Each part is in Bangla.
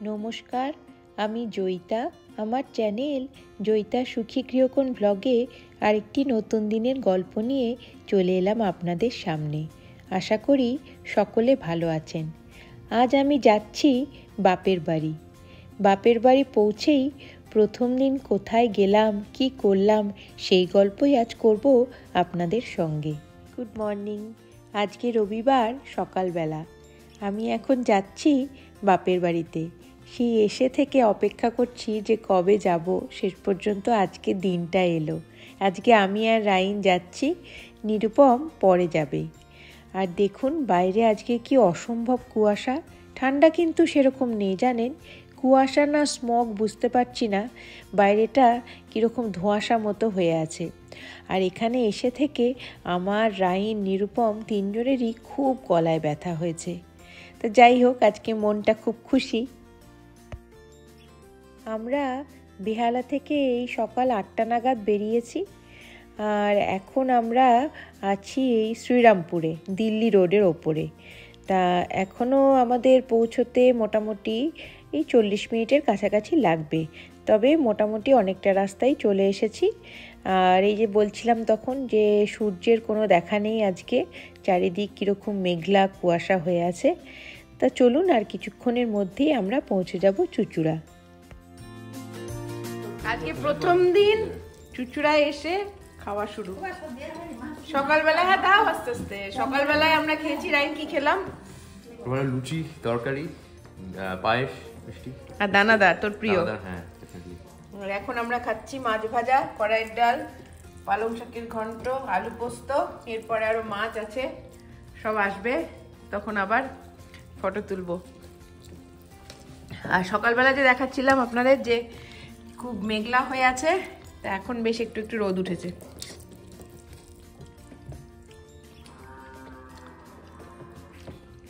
নমস্কার, আমি জয়িতা। আমার চ্যানেল জয়িতা সুখী গৃহকোণ ব্লগে আরেকটি নতুন দিনের গল্প নিয়ে চলে এলাম আপনাদের সামনে। আশা করি সকলে ভালো আছেন। আজ আমি যাচ্ছি বাপের বাড়ি। বাপের বাড়ি পৌঁছেই প্রথম দিন কোথায় গেলাম, কি করলাম, সেই গল্পই আজ করব আপনাদের সঙ্গে। Good morning. আজকে রবিবার সকালবেলা আমি এখন যাচ্ছি বাপের বাড়িতে। সেই এসে থেকে অপেক্ষা করছি যে কবে যাব। শেষ পর্যন্ত আজকে দিনটা এলো। আজকে আমি আর রাইন যাচ্ছি, নিরুপম পরে যাবে। আর দেখুন বাইরে আজকে কি অসম্ভব কুয়াশা। ঠান্ডা কিন্তু সেরকম নেই, জানেন, কুয়াশা না স্মগ বুঝতে পারছি না, বাইরেটা কীরকম ধোঁয়াশা মতো হয়ে আছে। আর এখানে এসে থেকে আমার, রাইন, নিরুপম তিনজনেরই খুব গলায় ব্যথা হয়েছে। তো যাই হোক, আজকে মনটা খুব খুশি। আমরা বেহালা থেকে এই সকাল 8টা নাগাদ বেরিয়েছি, আর এখন আমরা আছি এই শ্রীরামপুরে, দিল্লি রোডের ওপরে। তা এখনও আমাদের পৌঁছতে মোটামুটি এই 40 মিনিটের কাছাকাছি লাগবে। তবে মোটামুটি অনেকটা রাস্তায় চলে এসেছি। আর এই যে বলছিলাম তখন যে সূর্যের কোনো দেখা নেই আজকে, চারিদিক কীরকম মেঘলা কুয়াশা হয়ে আছে। তা চলুন, আর কিছুক্ষণের মধ্যেই আমরা পৌঁছে যাব চুঁচুড়া। আজকে প্রথম দিন চুঁচুড়ায় এসে খাওয়া শুরু সকালবেলা। হ্যাঁ, তাও আস্তে আস্তে। সকালবেলায় আমরা খেয়েছি, রাইন কি খেলাম? লুচি, তরকারি, পায়েস, মিষ্টি আর দানাদার, তোর প্রিয়। হ্যাঁ। আর এখন আমরা খাচ্ছি মাছ ভাজা, কড়াইয়ের ডাল, পালং শাকের ঘন্ট, আলু পোস্ত। এরপরে আরো মাছ আছে, সব আসবে, তখন আবার ফটো তুলবো। আর সকালবেলা যে দেখাচ্ছিলাম আপনাদের যে খুব মেঘলা হয়ে আছে, তা এখন বেশ একটু একটু রোদ উঠেছে।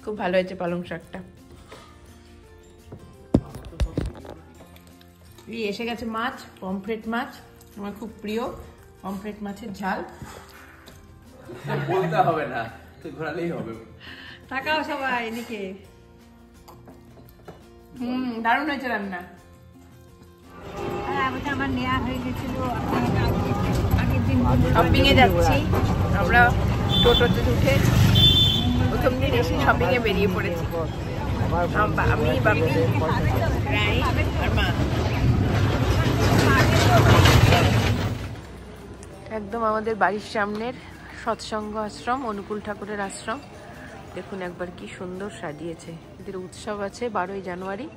খুব ভালো হয়েছে পালং শাকটা। এই এসে গেছে মাছ, পমফ্রেট মাছ, আমার খুব প্রিয় পমফ্রেট মাছের ঝাল। বলতে হবে না, ঘোরালেই হবে। তাকাও সবাই এদিকে। দারুণ হয়েছে রান্না। আমার নেওয়া হয়ে গেছিল আগের দিন। শপিং এ যাচ্ছি আমরা, টোটোতে উঠে প্রথম দিন এসে শপিং এ বেরিয়ে পড়েছি। আমি, বাপি, রাই আর মা। একদম আমাদের বাড়ির সামনের সৎসঙ্গ আশ্রম, অনুকূল ঠাকুরের আশ্রম। দেখুন একবার কি সুন্দর সাজিয়েছে। এদের উৎসব আছে 12ই জানুয়ারি,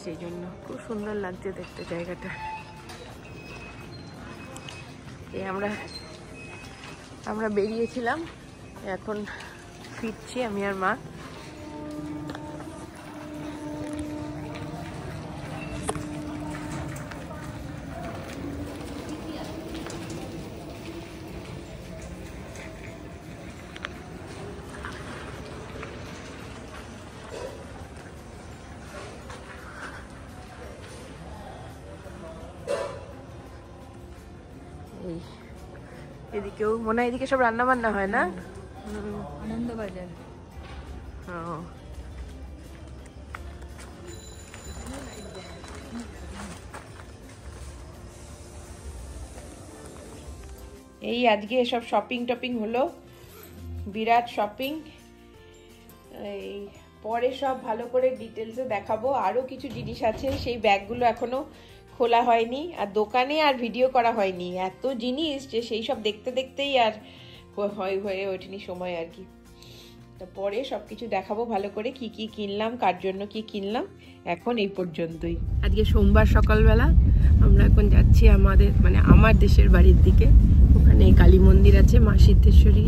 সেই জন্য খুব সুন্দর লাগছে দেখতে জায়গাটা। এই আমরা বেরিয়েছিলাম, এখন ফিরছি আমি আর মা। এদিকেও মনে হয় এদিকে সব রান্না বান্না হয় না? আনন্দবাজার। এই আজকে এসব শপিং টপিং হলো, বিরাট শপিং। এই পরে সব ভালো করে ডিটেলসে দেখাবো। আরো কিছু জিনিস আছে, সেই ব্যাগগুলো এখনো খোলা হয়নি, আর দোকানে আর ভিডিও করা হয়নি। এত জিনিস যে সেই সব দেখতে দেখতেই আর হয়ে ওঠেনি সময় আর কি। পরে সবকিছু দেখাবো ভালো করে, কি কি কিনলাম, কার জন্য কি কিনলাম। এখন এই পর্যন্তই। আজকে সোমবার সকালবেলা আমরা এখন যাচ্ছি আমার দেশের বাড়ির দিকে। ওখানে কালী মন্দির আছে, মা সিদ্ধেশ্বরী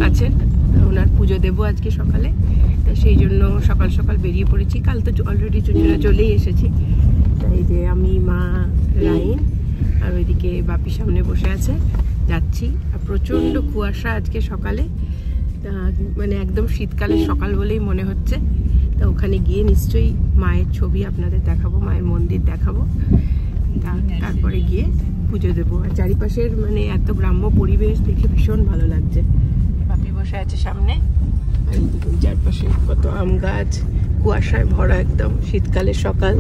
আছেন, ওনার পুজো দেবো আজকে সকালে। সেই জন্য সকাল সকাল বেরিয়ে পড়েছি। কাল তো অলরেডি চুঁচুড়া চলেই এসেছি। এই যে আমি, মা, রাইন আর ওইদিকে বাপি সামনে বসে আছে, যাচ্ছি। আর প্রচণ্ড কুয়াশা আজকে সকালে, একদম শীতকালের সকাল বলেই মনে হচ্ছে। তা ওখানে গিয়ে নিশ্চয়ই মায়ের ছবি আপনাদের দেখাবো, মায়ের মন্দির দেখাবো, তারপরে গিয়ে পুজো দেবো। আর চারিপাশের এত গ্রাম্য পরিবেশ দেখে ভীষণ ভালো লাগছে। বাপি বসে আছে সামনে, আর চারপাশে কত আম গাছ, কুয়াশায় ভরা একদম শীতকালের সকাল।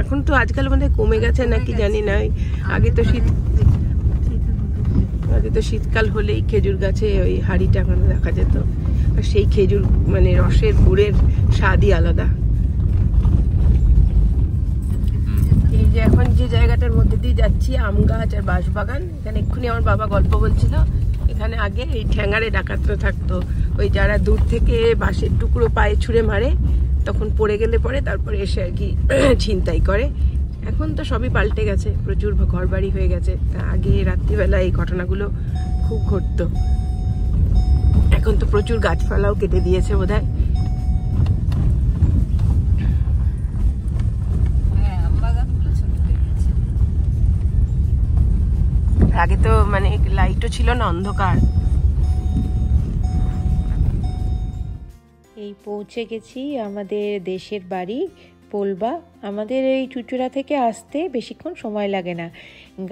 এখন তো আজকাল মানে কমে গেছে নাকি জানি না। আগে তো শীতকাল হলেই খেজুর গাছে ওই হাড়ি টাঙানো দেখা যেত, আর সেই খেজুর মানে রসের গুড়ের স্বাদই আলাদা। এই যে এখন যে জায়গাটার মধ্যে দিয়ে যাচ্ছি, আম গাছ আর বাঁশবাগান, এখানে এক্ষুনি আমার বাবা গল্প বলছিল, এখানে আগে এই ঠ্যাঙারে ডাকাতরা থাকতো। ওই যারা দূর থেকে বাঁশের টুকরো পায়ে ছুঁড়ে মারে, তখন পড়ে গেলে পরে তারপরে এসে আর কি ছিনতাই করে। এখন তো সবই পাল্টে গেছে, প্রচুর ঘর বাড়ি হয়ে গেছে। তা আগে রাত্রিবেলা এই ঘটনাগুলো খুব ঘটতো। এখন তো প্রচুর গাছপালাও কেটে দিয়েছে বোধহয়। আগে তো মানে লাইটও ছিল না, অন্ধকার। এই পৌঁছে গেছি আমাদের দেশের বাড়ি পোলবা। আমাদের এই চুচুড়া থেকে আসতে বেশিক্ষণ সময় লাগে না,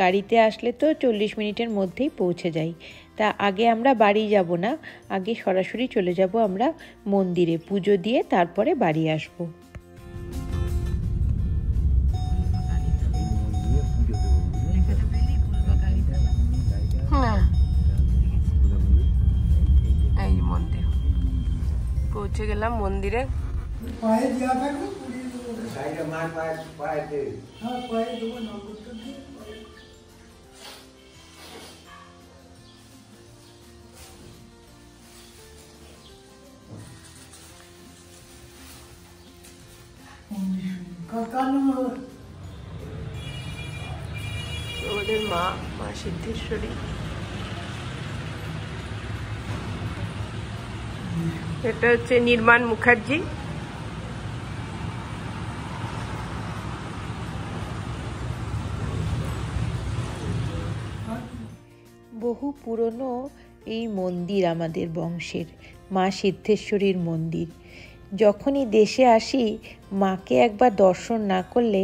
গাড়িতে আসলে তো 40 মিনিটের মধ্যেই পৌঁছে যাই। তা আগে আমরা বাড়ি যাব না, আগে সরাসরি চলে যাব আমরা মন্দিরে, পুজো দিয়ে তারপরে বাড়ি আসব। এই মন্দির পৌঁছে গেলাম মন্দিরে। আমাদের মা সিদ্ধেশ্বরী। এটা হচ্ছে নির্মাণ মুখার্জি। বহু পুরনো এই মন্দির আমাদের বংশের, মা সিদ্ধেশ্বরীর মন্দির। যখনই দেশে আসি মাকে একবার দর্শন না করলে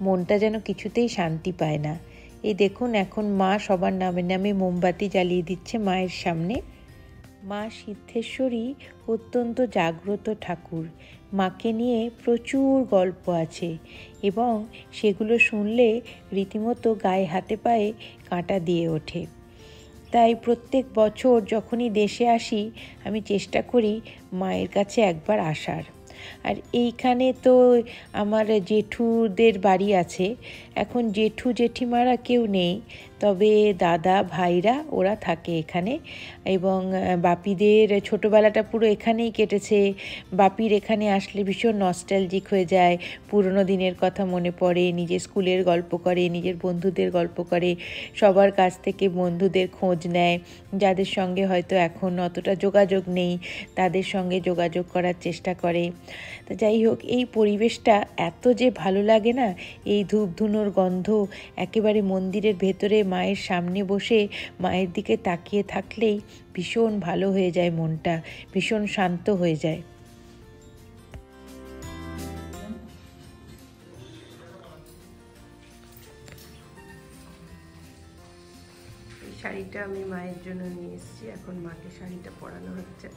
মনটা যেন কিছুতেই শান্তি পায় না। এই দেখুন এখন মা সবার নামে নামে মোমবাতি জ্বালিয়ে দিচ্ছে মায়ের সামনে। মা সিদ্ধেশ্বরী অত্যন্ত জাগ্রত ঠাকুর। মাকে নিয়ে প্রচুর গল্প আছে এবং সেগুলো শুনলে রীতিমতো গায়ে হাতে পায়ে কাঁটা দিয়ে ওঠে। তাই প্রত্যেক বছর যখনই দেশে আসি আমি চেষ্টা করি মায়ের কাছে একবার আসার। আর এইখানে তো আমার জেঠুদের বাড়ি আছে। এখন জেঠু জেঠিমারা কেউ নেই, তবে দাদা ভাইরা ওরা থাকে এখানে। এবং বাপিদের ছোটোবেলাটা পুরো এখানেই কেটেছে। বাপির এখানে আসলে ভীষণ নস্টালজিক হয়ে যায়, পুরনো দিনের কথা মনে পড়ে, নিজের স্কুলের গল্প করে, নিজের বন্ধুদের গল্প করে, সবার কাছ থেকে বন্ধুদের খোঁজ নেয়, যাদের সঙ্গে হয়তো এখন অতটা যোগাযোগ নেই তাদের সঙ্গে যোগাযোগ করার চেষ্টা করে। তা যাই হোক, এই পরিবেশটা এত যে ভালো লাগে না, এই ধূপ ধুনোর গন্ধ, একেবারে মন্দিরের ভেতরে মায়ের সামনে বসে মায়ের দিকে তাকিয়ে থাকলেই ভীষণ ভালো হয়ে যায়, মনটা ভীষণ শান্ত হয়ে যায়। এই শাড়িটা আমি মায়ের জন্য নিয়ে এসেছি, এখন মাকে শাড়িটা পরানো হচ্ছে।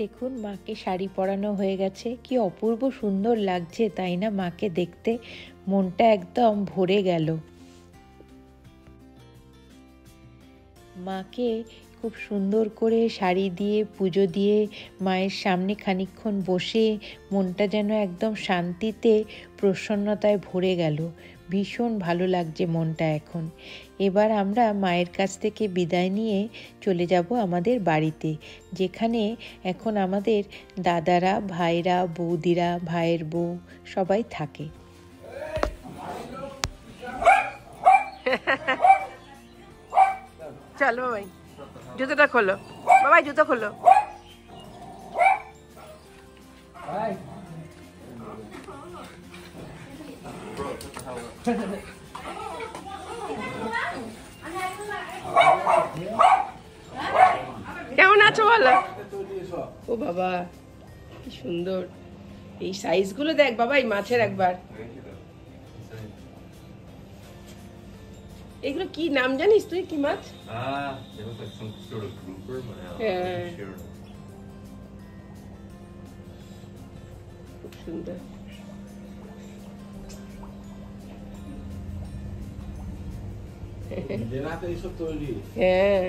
দেখুন মাকে শাড়ি পরানো হয়ে গেছে, কি অপূর্ব সুন্দর লাগছে তাই না মাকে দেখতে, মনটা একদম ভরে গেল। মাকে খুব সুন্দর করে শাড়ি দিয়ে পুজো দিয়ে মায়ের সামনে খানিকক্ষণ বসে মনটা যেন একদম শান্তিতে প্রসন্নতায় ভরে গেল। ভীষণ ভালো লাগছে মনটা এখন। এবার আমরা মায়ের কাছ থেকে বিদায় নিয়ে চলে যাব আমাদের বাড়িতে, যেখানে এখন আমাদের দাদারা, ভাইরা, বৌদিরা, ভাইয়ের বউ সবাই থাকে। চলো বাবাই, জুতোটা খোলো বাবাই, জুতো খোলো। কেমন আছো বলো? ও বাবা কি সুন্দর এই সাইজ গুলো, দেখ বাবা এই মাছের একবার। এগুলো কি নাম জানিস তুই, কি মাছ? They look like some sort of grouper, but Yeah. sure. খুব সুন্দর। হ্যাঁ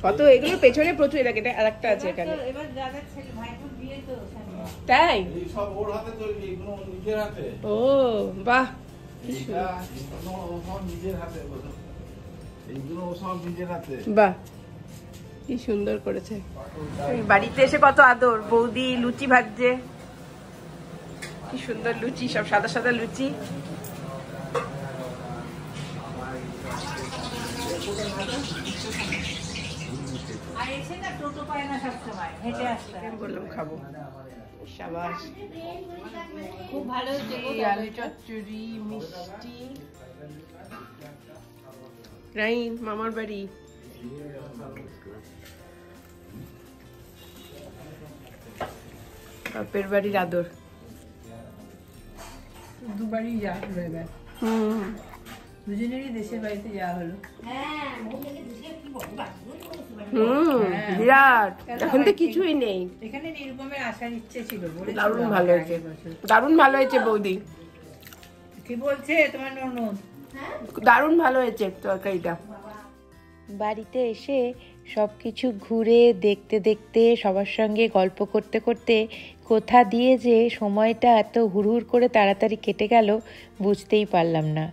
কত এগুলো পেছনে প্রচুর, এলাকা এটা আরেকটা আছে এখানে। তাই? ও বাহ বাহ কি সুন্দর করেছে। বাড়িতে এসে কত আদর, বৌদি লুচি ভাজছে, কি সুন্দর লুচি, সব সাদা সাদা লুচি। বললাম খাবো, সাবাস। খুব ভালো হয়েছে, আলু চচ্চড়ি, মিষ্টি। রাইন মামার বাড়ি। বাপের বাড়ির আদর। দুবারই যাওয়া হলো এবার, দুজনেরই দেশের বাড়িতে যাওয়া হলো। বিরাট, এখন তো কিছুই নেই। এখানে নিরুপমের আসার ইচ্ছে ছিল, দারুণ ভালো হয়েছে, দারুণ ভালো হয়েছে বৌদি। কি বলছে তোমার ননদ? দারুণ ভালো হয়েছে তরকারিটা। বাড়িতে এসে সব কিছু ঘুরে দেখতে দেখতে, সবার সঙ্গে গল্প করতে করতে কোথা দিয়ে যে সময়টা এত হুড়হুড় করে তাড়াতাড়ি কেটে গেল বুঝতেই পারলাম না।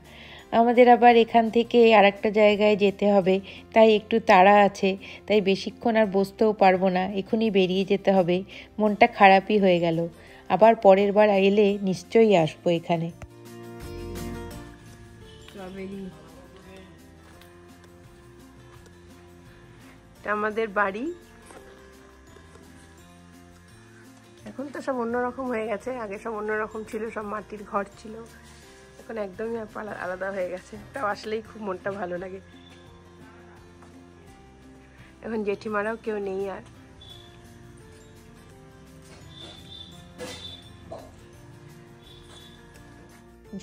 আমাদের আবার এখান থেকে আরেকটা জায়গায় যেতে হবে, তাই একটু তাড়া আছে, তাই বেশিক্ষণ আর বসতেও পারবো না, এখনই বেরিয়ে যেতে হবে। মনটা খারাপই হয়ে গেল। আবার পরের বার এলে নিশ্চয়ই আসবো এখানে। আমাদের বাড়ি এখন তো সব অন্যরকম হয়ে গেছে, আগে সব অন্যরকম ছিল, সব মাটির ঘর ছিল, এখন একদমই আলাদা হয়ে গেছে। তাও আসলেই খুব মনটা ভালো লাগে। এখন জেঠিমারাও কেউ নেই আর।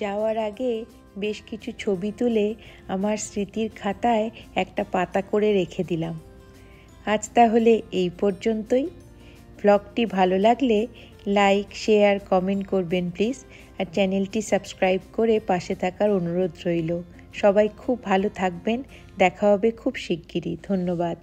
যাওয়ার আগে বেশ কিছু ছবি তুলে আমার স্মৃতির খাতায় একটা পাতা করে রেখে দিলাম। আজ তাহলে এই পর্যন্তই। ব্লগটি ভালো লাগলে লাইক, শেয়ার, কমেন্ট করবেন প্লিজ, আর চ্যানেলটি সাবস্ক্রাইব করে পাশে থাকার অনুরোধ রইল। সবাই খুব ভালো থাকবেন, দেখা হবে খুব শিগগিরই। ধন্যবাদ।